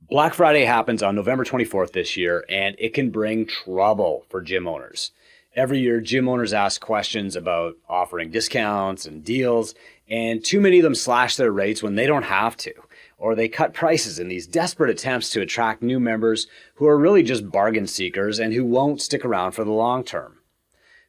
Black Friday happens on November 24th this year, and it can bring trouble for gym owners. Every year, gym owners ask questions about offering discounts and deals, and too many of them slash their rates when they don't have to, or they cut prices in these desperate attempts to attract new members who are really just bargain seekers and who won't stick around for the long term.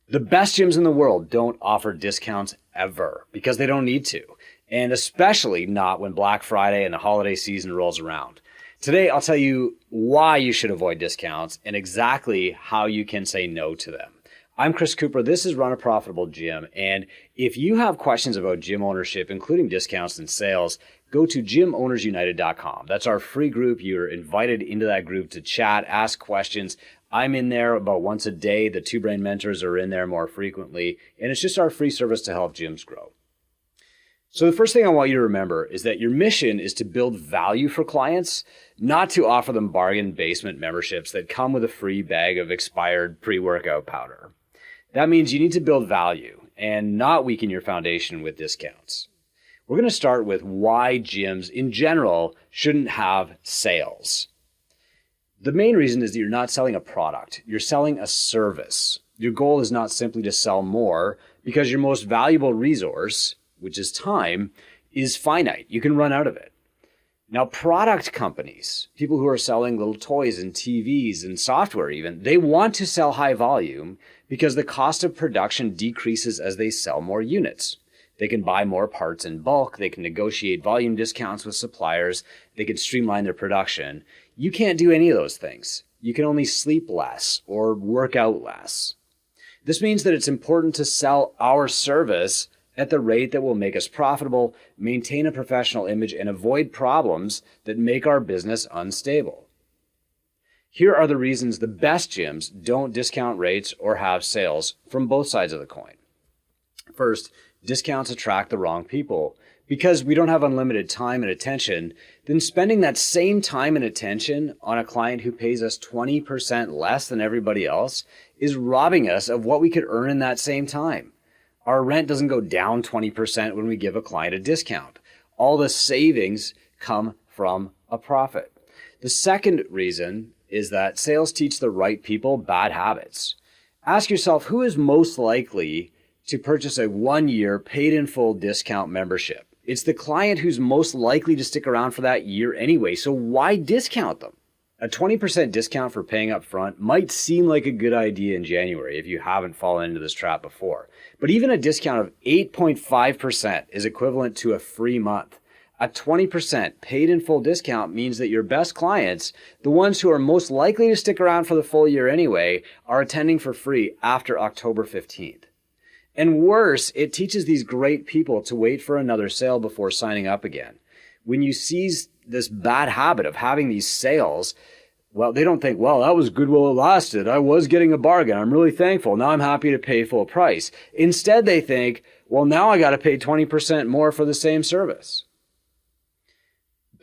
The best gyms in the world don't offer discounts ever because they don't need to, and especially not when Black Friday and the holiday season rolls around. Today, I'll tell you why you should avoid discounts and exactly how you can say no to them. I'm Chris Cooper. This is Run a Profitable Gym. And if you have questions about gym ownership, including discounts and sales, go to gymownersunited.com. That's our free group. You're invited into that group to chat, ask questions. I'm in there about once a day. The Two Brain Mentors are in there more frequently. And it's just our free service to help gyms grow. So the first thing I want you to remember is that your mission is to build value for clients, not to offer them bargain basement memberships that come with a free bag of expired pre-workout powder. That means you need to build value and not weaken your foundation with discounts. We're going to start with why gyms in general shouldn't have sales. The main reason is that you're not selling a product, you're selling a service. Your goal is not simply to sell more because your most valuable resource, which is time, is finite. You can run out of it. Now, product companies, people who are selling little toys and TVs and software even, they want to sell high volume because the cost of production decreases as they sell more units. They can buy more parts in bulk, they can negotiate volume discounts with suppliers, they can streamline their production. You can't do any of those things. You can only sleep less or work out less. This means that it's important to sell our service at the rate that will make us profitable, maintain a professional image, and avoid problems that make our business unstable. Here are the reasons the best gyms don't discount rates or have sales from both sides of the coin. First, discounts attract the wrong people. Because we don't have unlimited time and attention, then spending that same time and attention on a client who pays us 20% less than everybody else is robbing us of what we could earn in that same time. Our rent doesn't go down 20% when we give a client a discount. All the savings come from a profit. The second reason is that sales teach the right people bad habits. Ask yourself, who is most likely to purchase a 1-year paid in full discount membership? It's the client who's most likely to stick around for that year anyway, so why discount them? A 20% discount for paying up front might seem like a good idea in January if you haven't fallen into this trap before. But even a discount of 8.5% is equivalent to a free month. A 20% paid in full discount means that your best clients, the ones who are most likely to stick around for the full year anyway, are attending for free after October 15th. And worse, it teaches these great people to wait for another sale before signing up again. When you seize this bad habit of having these sales, well, they don't think, well, that was good while it lasted. I was getting a bargain. I'm really thankful. Now I'm happy to pay full price. Instead, they think, well, now I got to pay 20% more for the same service.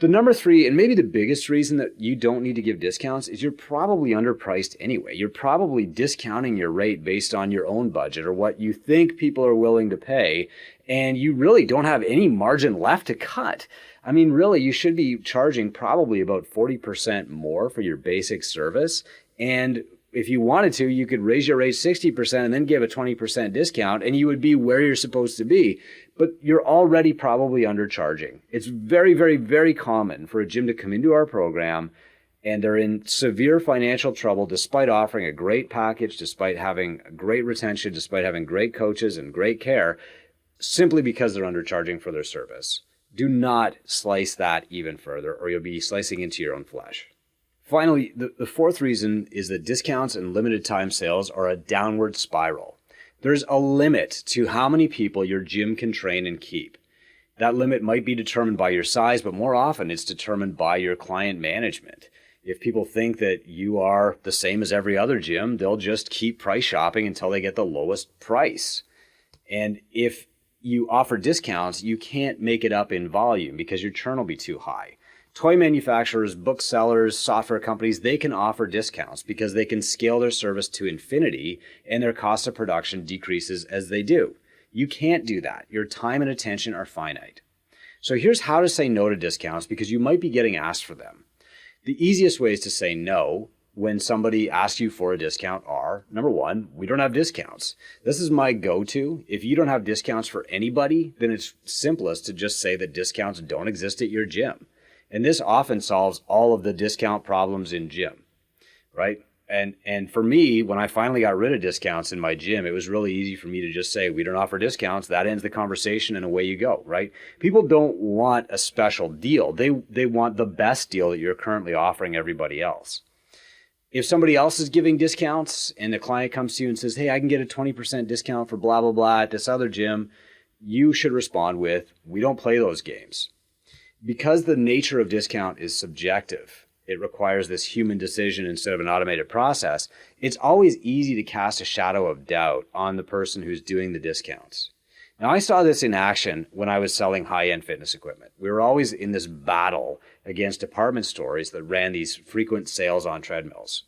The number 3, and maybe the biggest reason that you don't need to give discounts is you're probably underpriced anyway. You're probably discounting your rate based on your own budget or what you think people are willing to pay, and you really don't have any margin left to cut. I mean, really, you should be charging probably about 40% more for your basic service. And if you wanted to, you could raise your rate 60% and then give a 20% discount, and you would be where you're supposed to be. But you're already probably undercharging. It's very, very, very common for a gym to come into our program and they're in severe financial trouble despite offering a great package, despite having great retention, despite having great coaches and great care, simply because they're undercharging for their service. Do not slice that even further, or you'll be slicing into your own flesh. Finally, the fourth reason is that discounts and limited time sales are a downward spiral. There's a limit to how many people your gym can train and keep. That limit might be determined by your size, but more often it's determined by your client management. If people think that you are the same as every other gym, they'll just keep price shopping until they get the lowest price. And if you offer discounts, you can't make it up in volume because your churn will be too high. Toy manufacturers, booksellers, software companies, they can offer discounts because they can scale their service to infinity and their cost of production decreases as they do. You can't do that. Your time and attention are finite. So here's how to say no to discounts because you might be getting asked for them. The easiest ways to say no when somebody asks you for a discount are, number one, we don't have discounts. This is my go-to. If you don't have discounts for anybody, then it's simplest to just say that discounts don't exist at your gym. And this often solves all of the discount problems in gym, right? And for me, when I finally got rid of discounts in my gym, it was really easy for me to just say, we don't offer discounts. That ends the conversation and away you go, right? People don't want a special deal. They want the best deal that you're currently offering everybody else. If somebody else is giving discounts and the client comes to you and says, hey, I can get a 20% discount for blah, blah, blah at this other gym, you should respond with, we don't play those games. Because the nature of discount is subjective, it requires this human decision instead of an automated process, it's always easy to cast a shadow of doubt on the person who's doing the discounts. Now, I saw this in action when I was selling high-end fitness equipment. We were always in this battle against department stores that ran these frequent sales on treadmills.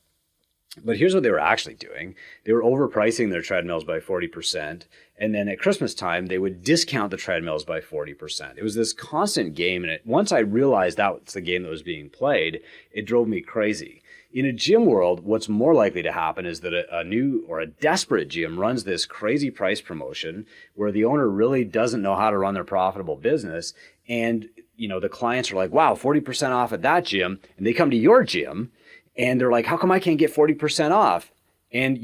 But here's what they were actually doing. They were overpricing their treadmills by 40%. And then at Christmas time, they would discount the treadmills by 40%. It was this constant game. And once I realized that was the game that was being played, it drove me crazy. In a gym world, what's more likely to happen is that a new or a desperate gym runs this crazy price promotion where the owner really doesn't know how to run their profitable business. And, the clients are like, wow, 40% off at that gym. And they come to your gym and they're like, how come I can't get 40% off? And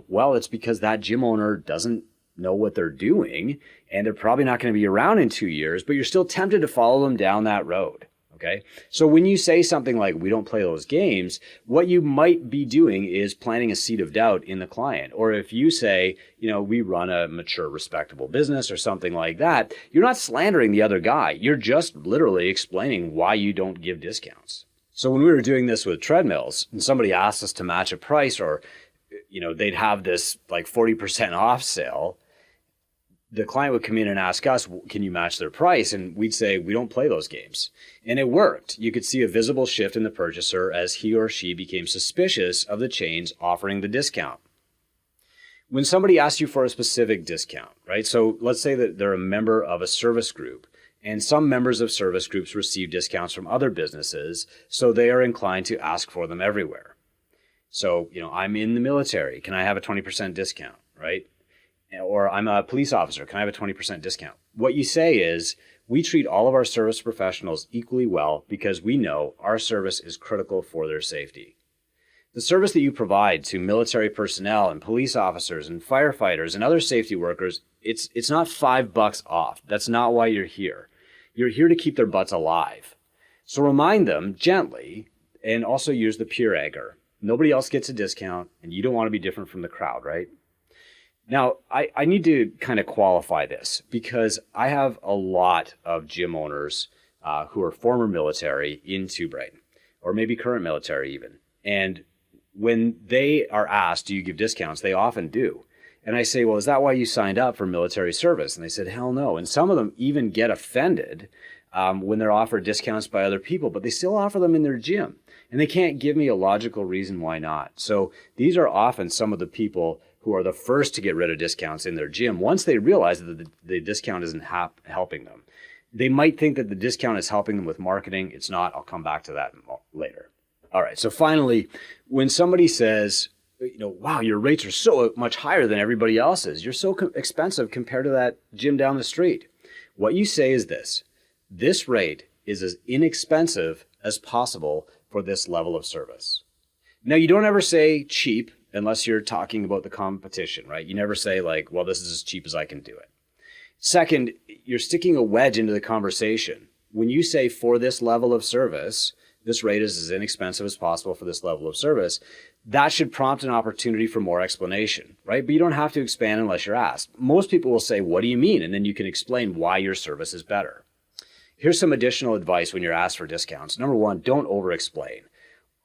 well, it's because that gym owner doesn't know what they're doing and they're probably not going to be around in 2 years, but you're still tempted to follow them down that road. Okay. So when you say something like, we don't play those games, what you might be doing is planting a seed of doubt in the client. Or if you say, we run a mature, respectable business or something like that, you're not slandering the other guy. You're just literally explaining why you don't give discounts. So when we were doing this with treadmills and somebody asked us to match a price or, they'd have this like 40% off sale, the client would come in and ask us, can you match their price? And we'd say, we don't play those games. And it worked. You could see a visible shift in the purchaser as he or she became suspicious of the chains offering the discount. When somebody asks you for a specific discount, right? So let's say that they're a member of a service group and some members of service groups receive discounts from other businesses, so they are inclined to ask for them everywhere. So, I'm in the military. Can I have a 20% discount, right? Or I'm a police officer. Can I have a 20% discount? What you say is, we treat all of our service professionals equally well because we know our service is critical for their safety. The service that you provide to military personnel and police officers and firefighters and other safety workers, it's not $5 off. That's not why you're here. You're here to keep their butts alive. So remind them gently and also use the pure anger. Nobody else gets a discount and you don't want to be different from the crowd, right? Now, I need to kind of qualify this because I have a lot of gym owners who are former military in Two Brighton, or maybe current military even. And when they are asked, do you give discounts? They often do. And I say, well, is that why you signed up for military service? And they said, hell no. And some of them even get offended when they're offered discounts by other people, but they still offer them in their gym. And they can't give me a logical reason why not. So these are often some of the people who are the first to get rid of discounts in their gym once they realize that the discount isn't helping them. They might think that the discount is helping them with marketing. It's not. I'll come back to that later. All right. So finally, when somebody says, wow, your rates are so much higher than everybody else's. You're so expensive compared to that gym down the street. What you say is this rate is as inexpensive as possible for this level of service. Now, you don't ever say cheap unless you're talking about the competition, right? You never say like, well, this is as cheap as I can do it. Second, you're sticking a wedge into the conversation. When you say for this level of service, this rate is as inexpensive as possible for this level of service, that should prompt an opportunity for more explanation, right? But you don't have to expand unless you're asked. Most people will say, what do you mean? And then you can explain why your service is better. Here's some additional advice when you're asked for discounts. Number one, don't over-explain.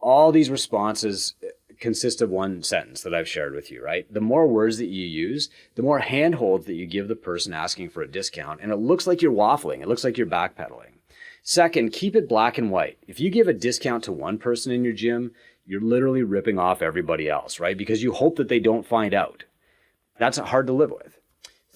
All these responses consist of one sentence that I've shared with you, right? The more words that you use, the more handholds that you give the person asking for a discount, and it looks like you're waffling. It looks like you're backpedaling. Second, keep it black and white. If you give a discount to one person in your gym, you're literally ripping off everybody else, right? Because you hope that they don't find out. That's hard to live with.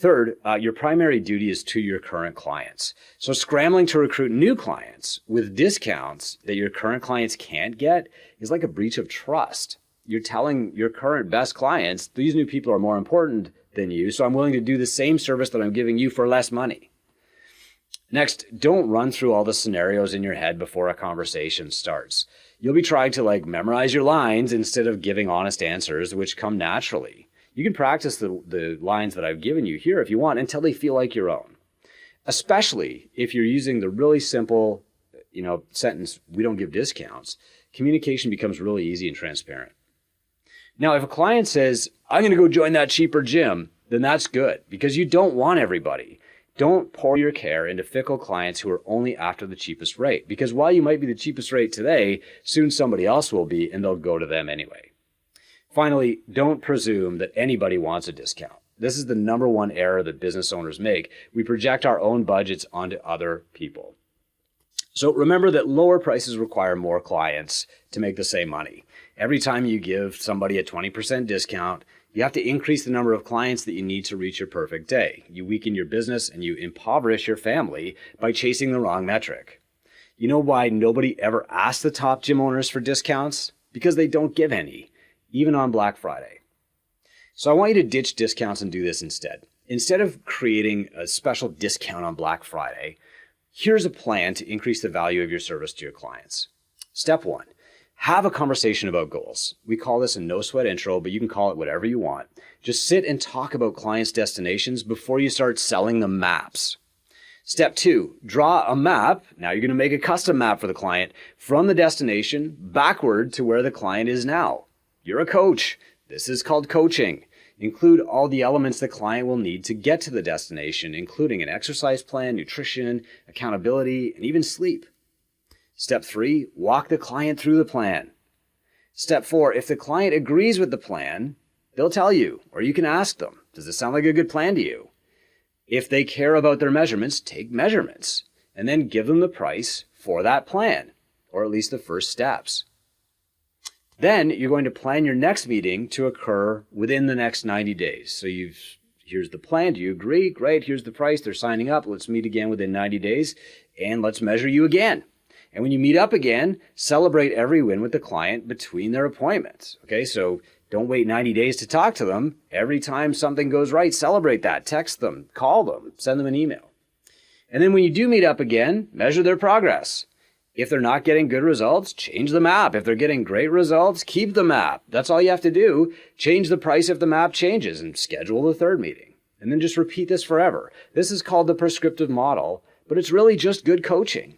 Third, your primary duty is to your current clients. So scrambling to recruit new clients with discounts that your current clients can't get is like a breach of trust. You're telling your current best clients, these new people are more important than you, so I'm willing to do the same service that I'm giving you for less money. Next, don't run through all the scenarios in your head before a conversation starts. You'll be trying to memorize your lines instead of giving honest answers, which come naturally. You can practice the lines that I've given you here if you want until they feel like your own. Especially if you're using the really simple, sentence, we don't give discounts, communication becomes really easy and transparent. Now, if a client says, I'm going to go join that cheaper gym, then that's good because you don't want everybody. Don't pour your care into fickle clients who are only after the cheapest rate because while you might be the cheapest rate today, soon somebody else will be and they'll go to them anyway. Finally, don't presume that anybody wants a discount. This is the number one error that business owners make. We project our own budgets onto other people. So remember that lower prices require more clients to make the same money. Every time you give somebody a 20% discount, you have to increase the number of clients that you need to reach your perfect day. You weaken your business and you impoverish your family by chasing the wrong metric. You know why nobody ever asks the top gym owners for discounts? Because they don't give any, even on Black Friday. So I want you to ditch discounts and do this instead. Instead of creating a special discount on Black Friday, here's a plan to increase the value of your service to your clients. Step 1. Have a conversation about goals. We call this a no sweat intro, but you can call it whatever you want. Just sit and talk about clients' destinations before you start selling them maps. Step 2, draw a map. Now you're going to make a custom map for the client from the destination backward to where the client is now. You're a coach. This is called coaching. Include all the elements the client will need to get to the destination, including an exercise plan, nutrition, accountability, and even sleep. Step 3, walk the client through the plan. Step 4, if the client agrees with the plan, they'll tell you, or you can ask them, does this sound like a good plan to you? If they care about their measurements, take measurements, and then give them the price for that plan, or at least the first steps. Then you're going to plan your next meeting to occur within the next 90 days. So here's the plan. Do you agree? Great. Here's the price. They're signing up. Let's meet again within 90 days, and let's measure you again. And when you meet up again, celebrate every win with the client between their appointments. Okay, so don't wait 90 days to talk to them. Every time something goes right, celebrate that. Text them, call them, send them an email. And then when you do meet up again, measure their progress. If they're not getting good results, change the map. If they're getting great results, keep the map. That's all you have to do. Change the price if the map changes and schedule the third meeting. And then just repeat this forever. This is called the prescriptive model, but it's really just good coaching.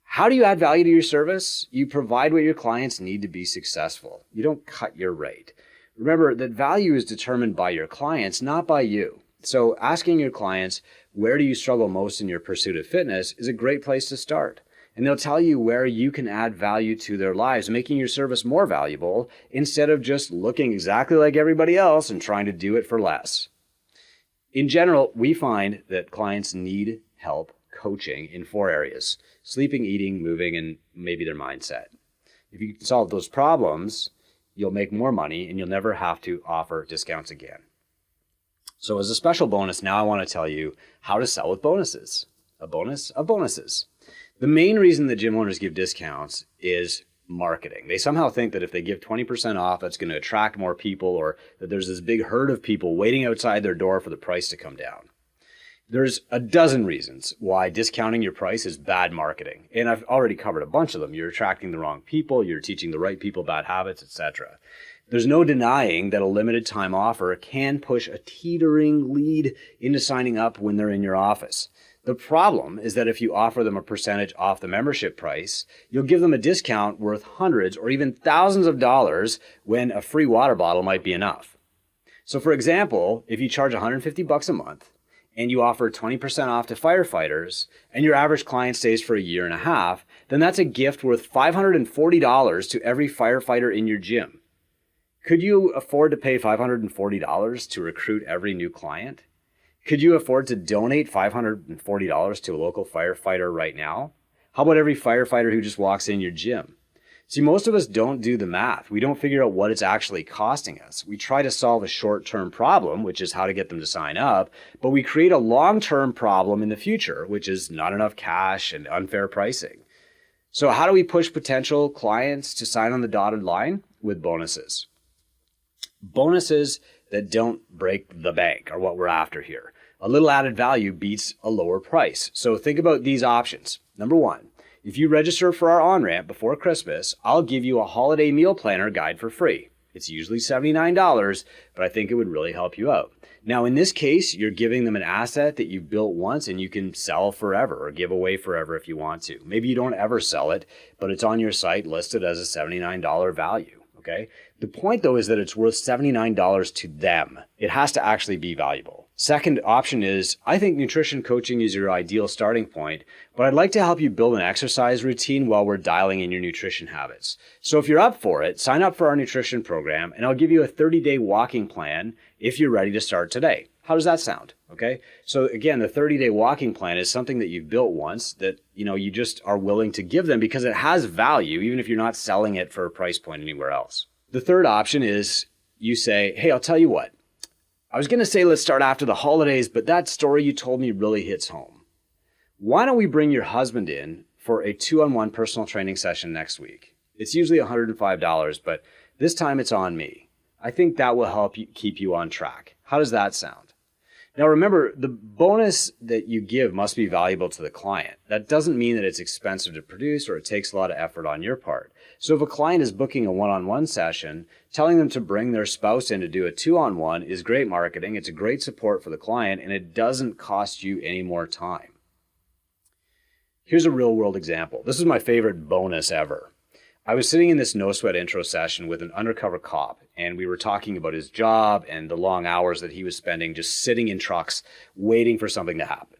How do you add value to your service? You provide what your clients need to be successful. You don't cut your rate. Remember that value is determined by your clients, not by you. So asking your clients, where do you struggle most in your pursuit of fitness is a great place to start. And they'll tell you where you can add value to their lives, making your service more valuable instead of just looking exactly like everybody else and trying to do it for less. In general, we find that clients need help coaching in 4 areas: sleeping, eating, moving, and maybe their mindset. If you solve those problems, you'll make more money and you'll never have to offer discounts again. So as a special bonus, now I want to tell you how to sell with bonuses. A bonus of bonuses. The main reason that gym owners give discounts is marketing. They somehow think that if they give 20% off, that's going to attract more people, or that there's this big herd of people waiting outside their door for the price to come down. There's a dozen reasons why discounting your price is bad marketing. And I've already covered a bunch of them. You're attracting the wrong people, you're teaching the right people bad habits, etc. There's no denying that a limited time offer can push a teetering lead into signing up when they're in your office. The problem is that if you offer them a percentage off the membership price, you'll give them a discount worth hundreds or even thousands of dollars when a free water bottle might be enough. So for example, if you charge $150 a month, and you offer 20% off to firefighters, and your average client stays for a year and a half, then that's a gift worth $540 to every firefighter in your gym. Could you afford to pay $540 to recruit every new client? Could you afford to donate $540 to a local firefighter right now? How about every firefighter who just walks in your gym? See, most of us don't do the math. We don't figure out what it's actually costing us. We try to solve a short-term problem, which is how to get them to sign up, but we create a long-term problem in the future, which is not enough cash and unfair pricing. So how do we push potential clients to sign on the dotted line? With bonuses. Bonuses that don't break the bank are what we're after here. A little added value beats a lower price. So think about these options. Number one, if you register for our on-ramp before Christmas, I'll give you a holiday meal planner guide for free. It's usually $79, but I think it would really help you out. Now, in this case, you're giving them an asset that you've built once and you can sell forever or give away forever if you want to. Maybe you don't ever sell it, but it's on your site listed as a $79 value, okay? The point, though, is that it's worth $79 to them. It has to actually be valuable. Second option is, I think nutrition coaching is your ideal starting point, but I'd like to help you build an exercise routine while we're dialing in your nutrition habits. So if you're up for it, sign up for our nutrition program and I'll give you a 30-day walking plan if you're ready to start today. How does that sound? Okay. So again, the 30-day walking plan is something that you've built once that, you just are willing to give them because it has value, even if you're not selling it for a price point anywhere else. The third option is you say, hey, I'll tell you what. I was going to say let's start after the holidays, but that story you told me really hits home. Why don't we bring your husband in for a 2-on-1 personal training session next week? It's usually $105, but this time it's on me. I think that will help you keep you on track. How does that sound? Now remember, the bonus that you give must be valuable to the client. That doesn't mean that it's expensive to produce or it takes a lot of effort on your part. So if a client is booking a one-on-one session, telling them to bring their spouse in to do a 2-on-1 is great marketing. It's a great support for the client and it doesn't cost you any more time. Here's a real-world example. This is my favorite bonus ever. I was sitting in this no sweat intro session with an undercover cop and we were talking about his job and the long hours that he was spending just sitting in trucks waiting for something to happen.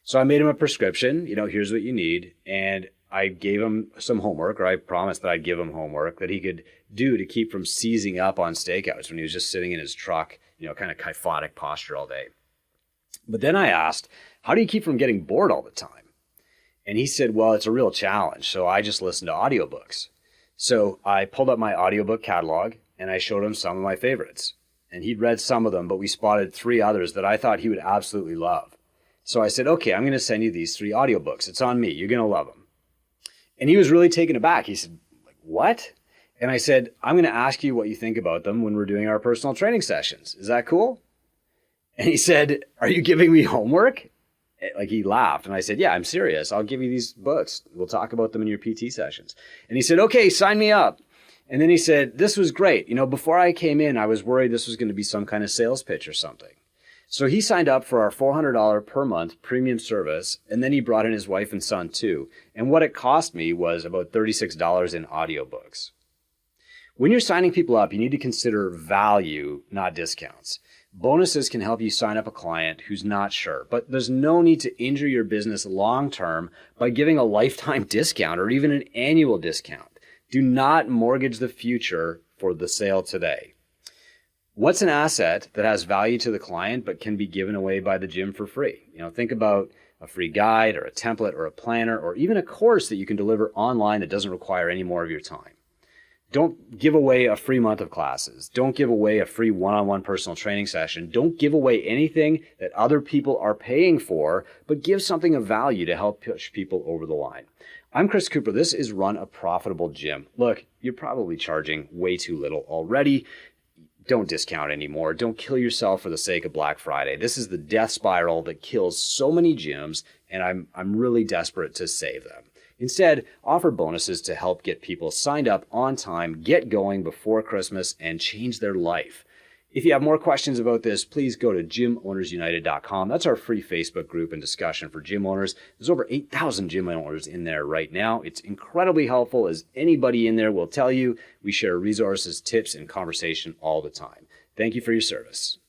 So I made him a prescription, here's what you need. And I gave him some homework, or I promised that I'd give him homework that he could do to keep from seizing up on stakeouts when he was just sitting in his truck, kind of kyphotic posture all day. But then I asked, how do you keep from getting bored all the time? And he said, well, it's a real challenge. So I just listen to audiobooks. So I pulled up my audiobook catalog and I showed him some of my favorites. And he'd read some of them, but we spotted 3 others that I thought he would absolutely love. So I said, okay, I'm going to send you these 3 audiobooks. It's on me. You're going to love them. And he was really taken aback. He said, what? And I said, I'm going to ask you what you think about them when we're doing our personal training sessions. Is that cool? And he said, are you giving me homework? Like he laughed and I said, yeah, I'm serious. I'll give you these books. We'll talk about them in your PT sessions. And he said, okay, sign me up. And then he said, this was great. Before I came in, I was worried this was going to be some kind of sales pitch or something. So he signed up for our $400 per month premium service. And then he brought in his wife and son too. And what it cost me was about $36 in audiobooks. When you're signing people up, you need to consider value, not discounts. Bonuses can help you sign up a client who's not sure, but there's no need to injure your business long-term by giving a lifetime discount or even an annual discount. Do not mortgage the future for the sale today. What's an asset that has value to the client but can be given away by the gym for free? Think about a free guide or a template or a planner or even a course that you can deliver online that doesn't require any more of your time. Don't give away a free month of classes. Don't give away a free one-on-one personal training session. Don't give away anything that other people are paying for, but give something of value to help push people over the line. I'm Chris Cooper. This is Run a Profitable Gym. Look, you're probably charging way too little already. Don't discount anymore. Don't kill yourself for the sake of Black Friday. This is the death spiral that kills so many gyms, and I'm really desperate to save them. Instead, offer bonuses to help get people signed up on time, get going before Christmas, and change their life. If you have more questions about this, please go to gymownersunited.com. That's our free Facebook group and discussion for gym owners. There's over 8,000 gym owners in there right now. It's incredibly helpful, as anybody in there will tell you. We share resources, tips, and conversation all the time. Thank you for your service.